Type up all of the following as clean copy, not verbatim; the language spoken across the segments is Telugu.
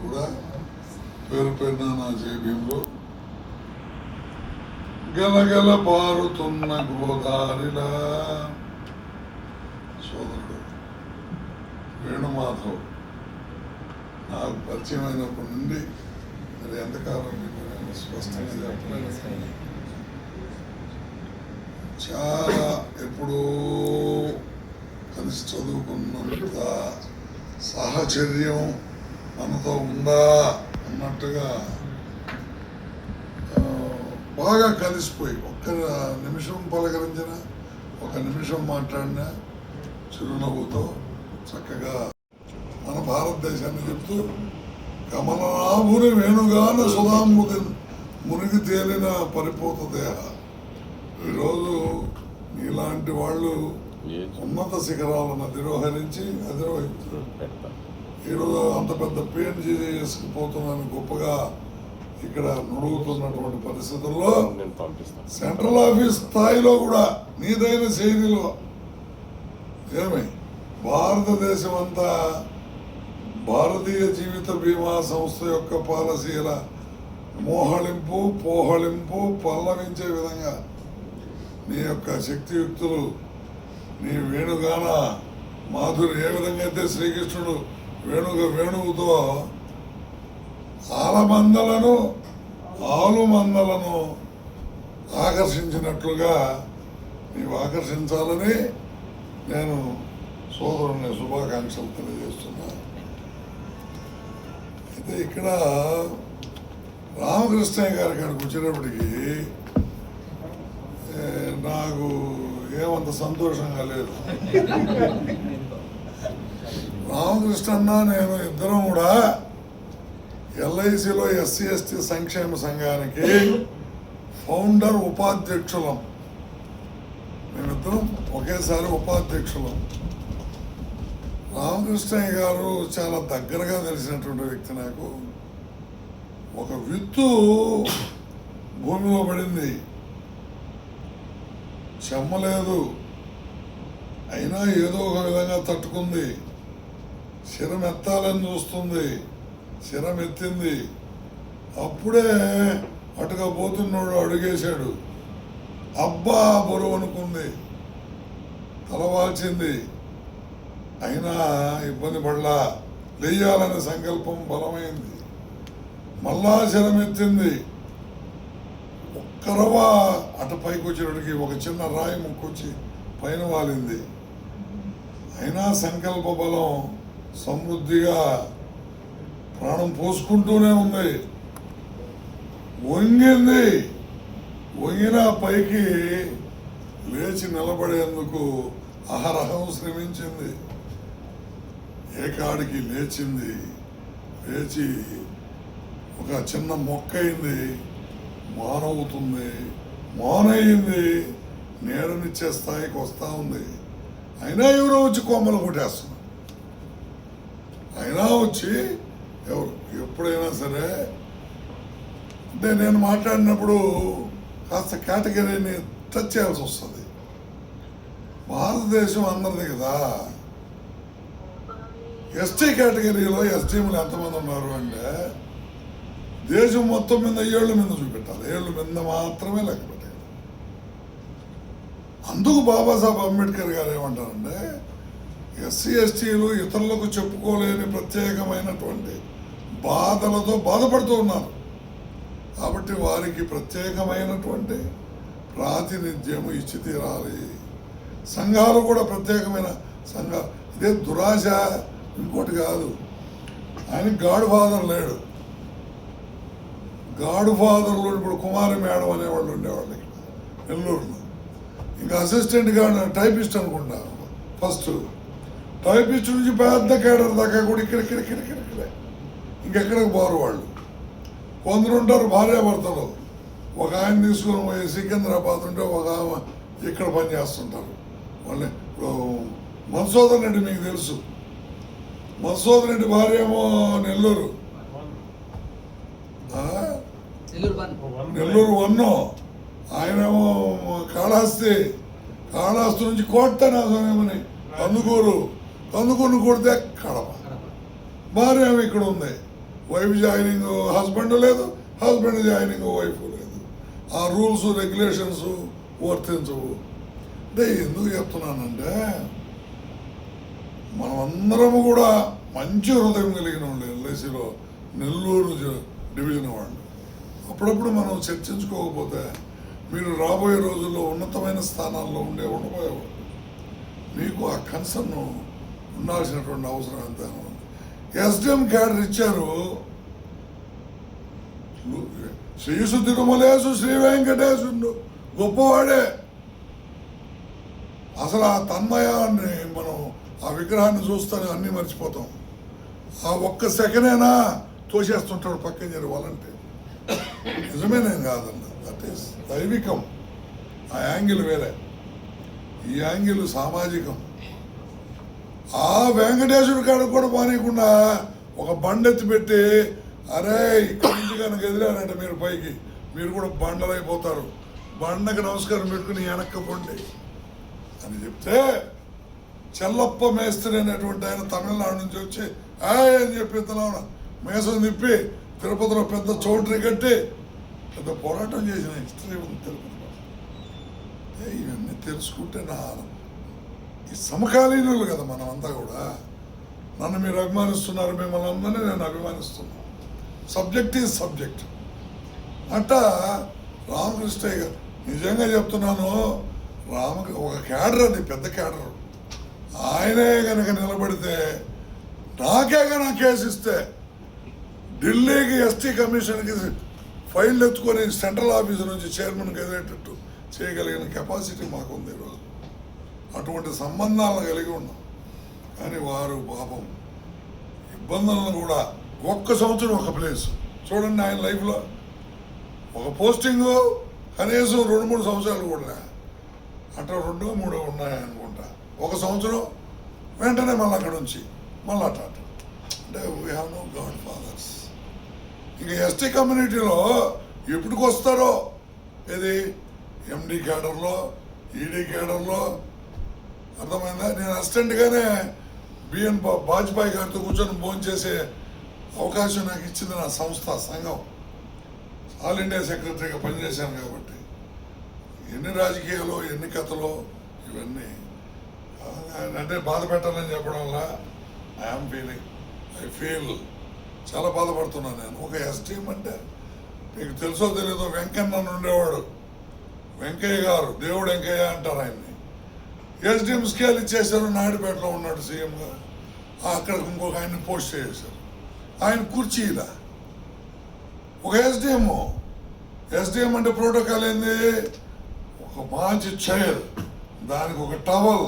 కూడా పేరు పేరున నా జేబీలో గలగల పారుతున్న గోదారిలా సోదరుడు వేణుమాధవ్ నాకు పరిచయం అయినప్పటి నుండి మరి ఎంతకాలం నేను స్పష్టంగా చెప్పలేదు. చాలా ఎప్పుడూ కలిసి చదువుకున్నంత సాహచర్యం మనతో ఉందా అన్నట్టుగా బాగా కలిసిపోయి ఒక్క నిమిషం పలకరించిన, ఒక నిమిషం మాట్లాడిన చిరునవ్వుతో చక్కగా మన భారతదేశాన్ని చెప్తూ కమలనాభుని వేణుగాన సుధాంబుది మునిగి తేలిన పరిపూత దేహ. ఈరోజు ఇలాంటి వాళ్ళు ఉన్నత శిఖరాలను అధిరోహించి ఈరోజు అంత పెద్ద పిహెచ్డీ చేసుకుపోతున్నాను గొప్పగా ఇక్కడ నుడుగుతున్నటువంటి పరిస్థితుల్లో సెంట్రల్ ఆఫీస్ స్థాయిలో కూడా నీదైన శైలిలో ఏమి భారతదేశం అంతా భారతీయ జీవిత బీమా సంస్థ యొక్క పాలసీల మోహళింపు పోహళింపు పల్లవించే విధంగా నీ యొక్క శక్తియుక్తులు, నీ వేణుగాన మాధురి ఏ విధంగా అయితే శ్రీకృష్ణుడు వేణువుతో ఆలుమందలను ఆకర్షించినట్లుగా నీవు ఆకర్షించాలని నేను సోదరుని శుభాకాంక్షలు తెలియజేస్తున్నా. అయితే ఇక్కడ రామకృష్ణయ్య గారి కాడికి వచ్చేటప్పటికి నాకు ఏమంత సంతోషంగా లేదు. రామకృష్ణ అన్న నేను ఇద్దరం కూడా ఎల్ఐసిలో ఎస్సీ ఎస్టీ సంక్షేమ సంఘానికి ఫౌండర్ ఉపాధ్యక్షులం. మేమిద్దరం ఒకేసారి ఉపాధ్యక్షులం. రామకృష్ణయ్య గారు చాలా దగ్గరగా తెలిసినటువంటి వ్యక్తి. నాకు ఒక విత్తు భూమిలో పడింది, చెమ్మలేదు, అయినా ఏదో ఒక విధంగా తట్టుకుంది. శిరం ఎత్తాలని చూస్తుంది, శిరం ఎత్తింది. అప్పుడే అటుగా పోతున్నాడు, అడుగేశాడు. అబ్బా బరువు అనుకుంది, తలవాల్చింది. అయినా ఇబ్బంది పడలా, లేయాలనే సంకల్పం బలమైంది. మళ్ళా శరం ఎత్తింది. ఒక్కరవ అటు పైకి వచ్చేటికి ఒక చిన్న రాయి ముక్కొచ్చి పైన వాలింది. అయినా సంకల్ప బలం సమృద్ధిగా ప్రాణం పోసుకుంటూనే ఉంది. వంగింది, వంగిన పైకి లేచి నిలబడేందుకు అహరహం శ్రమించింది. ఏకాడికి లేచింది, లేచి ఒక చిన్న మొక్క అయింది, మానవుతుంది, మానయ్యింది, నీడనిచ్చే స్థాయికి వస్తూ ఉంది. అయినా ఎవరో వచ్చి కొమ్మలు కొట్టేస్తున్నారు. అయినా వచ్చి ఎవరు ఎప్పుడైనా సరే అంటే నేను మాట్లాడినప్పుడు కాస్త కేటగిరీని టచ్ చేయాల్సి వస్తుంది. భారతదేశం అందరిది కదా. ఎస్టీ కేటగిరీలో ఎస్టీములు ఎంతమంది ఉన్నారు అంటే దేశం మొత్తం మీద ఏళ్ళ మీద చూపెట్టాలి. ఏళ్ళ మీద మాత్రమే లెక్క పెట్టాలి. అందుకు బాబాసాహెబ్ అంబేద్కర్ గారు ఏమంటారంటే ఎస్సీ ఎస్టీలు ఇతరులకు చెప్పుకోలేని ప్రత్యేకమైనటువంటి బాధలతో బాధపడుతూ ఉన్నారు. కాబట్టి వారికి ప్రత్యేకమైనటువంటి ప్రాతినిధ్యము ఇచ్చి తీరాలి. సంఘాలు కూడా ప్రత్యేకమైన సంఘాలు. ఇదే దురాశ, ఇంకోటి కాదు. ఆయనకి గాడ్ ఫాదర్ లేడు. గాడ్ ఫాదర్లో ఇప్పుడు కుమారి మేడం అనేవాళ్ళు ఉండేవాళ్ళు ఇక్కడ నెల్లూరులో. ఇంకా అసిస్టెంట్ గార్డ్ టైపిస్ట్ అనుకుంటా. ఫస్ట్ టైపిస్ట్ నుంచి పెద్ద కేడర్ దాకా కూడా ఇక్కడే ఇంకెక్కడికి పోరు వాళ్ళు. కొందరు ఉంటారు భార్యాభర్తలు. ఒక ఆయన తీసుకుని పోయి సికింద్రాబాద్ ఉంటే ఒక ఆమె ఇక్కడ పనిచేస్తుంటారు. వాళ్ళని మధుసూదన్ రెడ్డి మీకు తెలుసు. మధుసూదన్ రెడ్డి భార్య ఏమో నెల్లూరు వన్నో, ఆయనేమో కాళహస్తి నుంచి కోట్టనాశమని కందుకూరు కొడితే కడప. భార్య ఇక్కడ ఉంది. వైఫ్ జాయినింగ్ హస్బెండ్ లేదు, హస్బెండ్ జాయినింగ్ వైఫ్ లేదు. ఆ రూల్స్ రెగ్యులేషన్స్ వర్తించవు. అంటే ఎందుకు చెప్తున్నానంటే మనమందరము కూడా మంచి హృదయం కలిగిన వాళ్ళు ఎల్ఐసిలో నెల్లూరు డివిజన్ వాళ్ళు. అప్పుడప్పుడు మనం చర్చించుకోకపోతే మీరు రాబోయే రోజుల్లో ఉన్నతమైన స్థానాల్లో ఉండబోయేవాళ్ళు. మీకు ఆ కన్సర్న్ ఉండాల్సినటువంటి అవసరం ఎంత ఉంది. ఎస్డిఎం క్యాడర్ ఇచ్చారు. శ్రీసు తిరుమలేసు శ్రీ వెంకటేశుడు గొప్పవాడే. అసలు ఆ తన్మయాన్ని మనం ఆ విగ్రహాన్ని చూస్తానే అన్నీ మర్చిపోతాం. ఆ ఒక్క సెకండేనా తోసేస్తుంటాడు పక్కన జరగాలంటే. నిజమేనేం కాదన్న, దట్ ఈస్ దైవికం. ఆ యాంగిల్ వేరే, ఈ యాంగిల్ సామాజికం. ఆ వెంకటేశ్వరుడి కాడ కూడా పానీయకుండా ఒక బండెత్తి పెట్టి, అరే ఇక్కడి నుంచి కనుక ఎదిరారంటే మీరు పైకి మీరు కూడా బండలైపోతారు, బండకి నమస్కారం పెట్టుకుని వెనక్కపోండి అని చెప్తే, చెల్లప్ప మేస్త్రి అనేటువంటి ఆయన తమిళనాడు నుంచి వచ్చి అని చెప్పి ఇతను మేసం తిప్పి తిరుపతిలో పెద్ద చౌటరీ కట్టి పెద్ద పోరాటం చేసిన హిస్టరీ ఉంది తిరుపతిలో. ఇవన్నీ తెలుసుకుంటే ఈ సమకాలీనులు కదా మనమంతా కూడా. నన్ను మీరు అభిమానిస్తున్నారు, మిమ్మల్ని అందరినీ నేను అభిమానిస్తున్నాను. Subject is subject. అట్టా రామకృష్ణయ్య గారు నిజంగా చెప్తున్నాను, ఒక క్యాడర్, అది పెద్ద క్యాడర్. ఆయనే కనుక నిలబడితే, నాకే కనుక కేసు ఇస్తే ఢిల్లీకి ఎస్టీ కమిషన్కి ఫైల్ ఎత్తుకొని సెంట్రల్ ఆఫీస్ నుంచి చైర్మన్కి ఎదిగేటట్టు చేయగలిగిన కెపాసిటీ మాకుంది ఈరోజు. అటువంటి సంబంధాలను కలిగి ఉన్నాం. కానీ వారు పాపం ఇబ్బందులను కూడా ఒక్క సంవత్సరం ఒక ప్లేస్ చూడండి. ఆయన లైఫ్లో ఒక పోస్టింగు కనీసం 2-3 సంవత్సరాలు కూడా అట్లా 2-3 ఉన్నాయనుకుంటా. ఒక సంవత్సరం వెంటనే మళ్ళీ అక్కడ నుంచి మళ్ళీ అట్లా. అంటే వీ హ్యావ్ నో గాడ్ ఫాదర్స్. ఇంకా ఎస్టీ కమ్యూనిటీలో ఎప్పటికి వస్తారో, ఇది ఎండి క్యాడర్లో, ఈడీ క్యాడర్లో, అర్థమైందా? నేను అసిస్టెంట్గానే బిఎన్ వాజ్పేయి గారితో కూర్చొని భోంచేసే అవకాశం నాకు ఇచ్చింది నా సంస్థ, సంఘం. ఆల్ ఇండియా సెక్రటరీగా పనిచేశాను కాబట్టి ఎన్ని రాజకీయాలు, ఎన్ని కథలు, ఇవన్నీ అంటే బాధ పెట్టాలని చెప్పడం వల్ల ఐ ఫీల్ చాలా బాధపడుతున్నాను నేను. ఒక ఎస్టీఎం అంటే మీకు తెలుసో తెలీదో, వెంకన్న ఉండేవాడు, వెంకయ్య గారు, దేవుడు వెంకయ్య అంటారు ఆయన్ని. ఎస్డిఎం స్కేల్ ఇచ్చేశారు, నాయుడుపేటలో ఉన్నాడు సీఎంగా. అక్కడ ఇంకొక ఆయన్ని పోస్ట్ చేశారు. ఆయన కుర్చీలా ఒక ఎస్డిఎం అంటే ప్రోటోకాల్ ఏంది? ఒక మంచి చైర్, దానికి ఒక టవల్,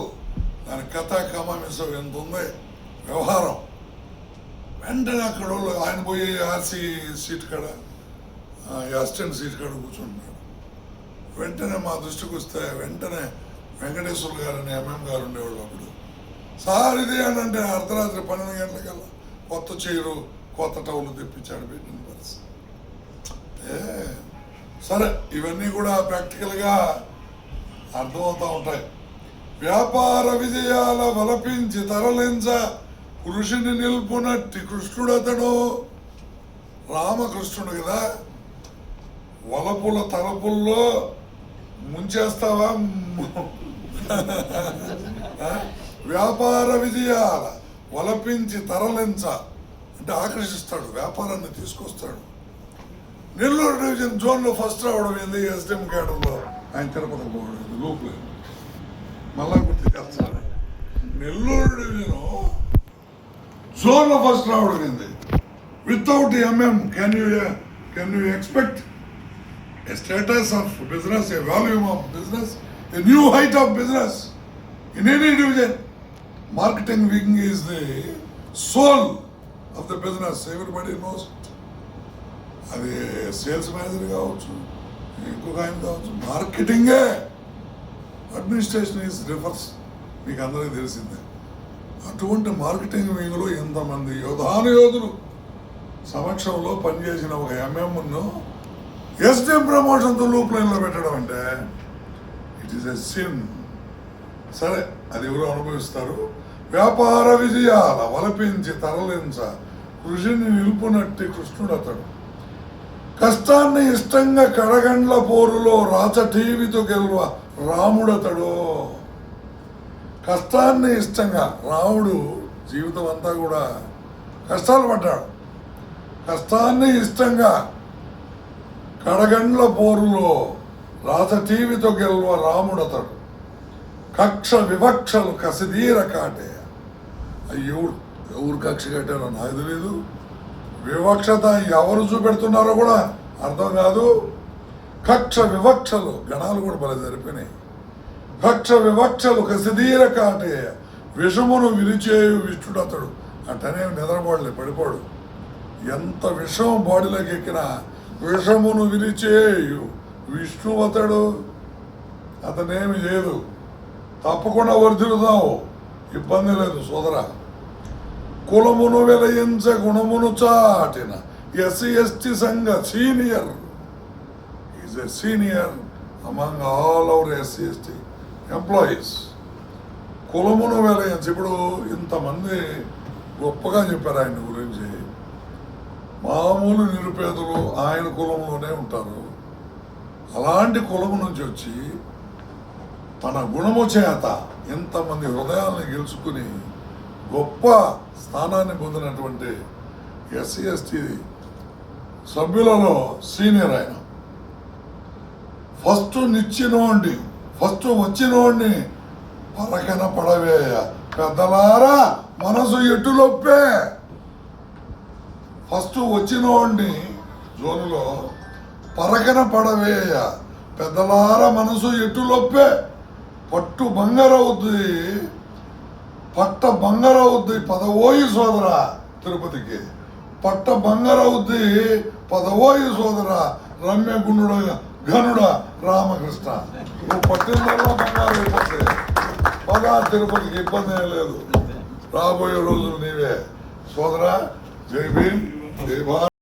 దానికి కథా కమామిసం ఎంత ఉంది వ్యవహారం. వెంటనే అక్కడ ఆయన పోయి ఆర్సీ సీట్ కాడ, అసిస్టెంట్ సీట్ కాడ కూర్చుంటున్నాడు. వెంటనే మా దృష్టికి వస్తే వెంటనే వెంకటేశ్వర్లు గారు అని ఎంఎం గారు ఉండేవాళ్ళు అప్పుడు. సార్ ఇది అని అంటే అర్ధరాత్రి 12 గంటలకల్లా కొత్త చైరు, కొత్త టౌలు తెప్పించాడు పెట్టిన పరిస్థితి. సరే, ఇవన్నీ కూడా ప్రాక్టికల్గా అర్థమవుతూ ఉంటాయి. వ్యాపార విజయాల వలపించి తరలించ కృషిని నిల్పునట్టి కృష్ణుడు అతడు. రామకృష్ణుడు కదా. వలపుల తలపుల్లో ముంచేస్తావా? వ్యాపార విజయాల వలపించి తరలించ అంటే ఆకర్షిస్తాడు, వ్యాపారాన్ని తీసుకొస్తాడు. నెల్లూరు డివిజన్ జోన్లో ఫస్ట్ రావడం ఏంది? ఎస్డిఎం క్యాడర్లో ఆయన తిరుపతికి పోవడం లూప్లో. మళ్ళా గుర్తు చేస్తాడు, నెల్లూరు డివిజన్ జోన్లో ఫస్ట్ రావడం ఏంది? Without MM can you expect a status of business, a volume of business, a new height of business in any division? Marketing wing is the soul of the business. Everybody knows it. అది సేల్స్ మేనేజర్ కావచ్చు, ఇంకొక ఆయన కావచ్చు, మార్కెటింగే. అడ్మినిస్ట్రేషన్ ఈజ్ రివర్స్, మీకు అందరికీ తెలిసిందే. అటువంటి మార్కెటింగ్ వింగ్లో ఎంతమంది యోధులు సమక్షంలో పనిచేసిన ఒక ఎంఎంను ఎస్డిఎం ప్రమోషన్తో లూప్ లైన్లో పెట్టడం అంటే ఇట్ ఈస్ ఎ సిన్. సరే, అది ఎవరు అనుభవిస్తారు. వ్యాపార విజయాల వలపించి తరలించ ఋషిని నిలుపునట్టి కృష్ణుడు అతడు. కష్టాన్ని ఇష్టంగా కడగండ్ల పోరులో రాచటీవితో గెలువ రాముడతడు. కష్టాన్ని ఇష్టంగా, రాముడు జీవితం అంతా కూడా కష్టాలు పడ్డాడు. కష్టాన్ని ఇష్టంగా కడగండ్ల పోరులో రాచటీవితో గెలువ రాముడతడు. కక్ష వివక్షలు కసిదీర కాటే. ఎవరు కక్ష కట్టారో నాకు తెలీదు. వివక్షత ఎవరు చూపెడుతున్నారో కూడా అర్థం కాదు. కక్ష వివక్షలు గణాలు కూడా భలే జరిపినాయి. కక్ష వివక్షలు కసిదీర కాటే విషమును విరిచేయు విష్ణుడు అతడు. అట్టనే నిద్రపోడలే, పడిపోడు. ఎంత విషం బాడీలోకి ఎక్కినా విషమును విరిచేయు విష్ణువు అతడు. అతనేమి చేయదు. తప్పకుండా వర్ధిల్లుదావు, ఇబ్బంది లేదు సోదరా. కులమును వెలయించ గుణమును చాటిన ఎస్సీ ఎస్టీ సంఘ senior. Is a senior among all our SC ST employees. కులమును వెలయించి, ఇప్పుడు ఇంతమంది గొప్పగా చెప్పారు ఆయన గురించి. మామూలు నిరుపేదలు ఆయన కులంలోనే ఉంటారు. అలాంటి కులము నుంచి వచ్చి తన గుణము చేత ఎంతమంది హృదయాలను గెలుచుకుని గొప్ప స్థానాన్ని పొందినటువంటి ఎస్సీ ఎస్టీ సభ్యులలో సీనియర్ ఆయన. ఫస్ట్ వచ్చినోడిని పరకన పడవేయ పెద్దలారా మనసు ఎటులొప్పే. ఫస్ట్ వచ్చినోడిని జోనులో పరకన పడవేయ పెద్దలారా మనసు ఎటులొప్పే. పట్ట బంగారవుద్ది పదవోయి సోదరా తిరుపతికి. పట్ట బంగారవుద్ది పదవోయి సోదరా రమ్య ఘనుడ రామకృష్ణ. నువ్వు పట్టిందల్లా బంగారు అయిపోతే పదా తిరుపతికి, ఇబ్బంది ఏం లేదు. రాబోయే రోజులు నీవే సోదరా. జై భీమ్, జై భారత్.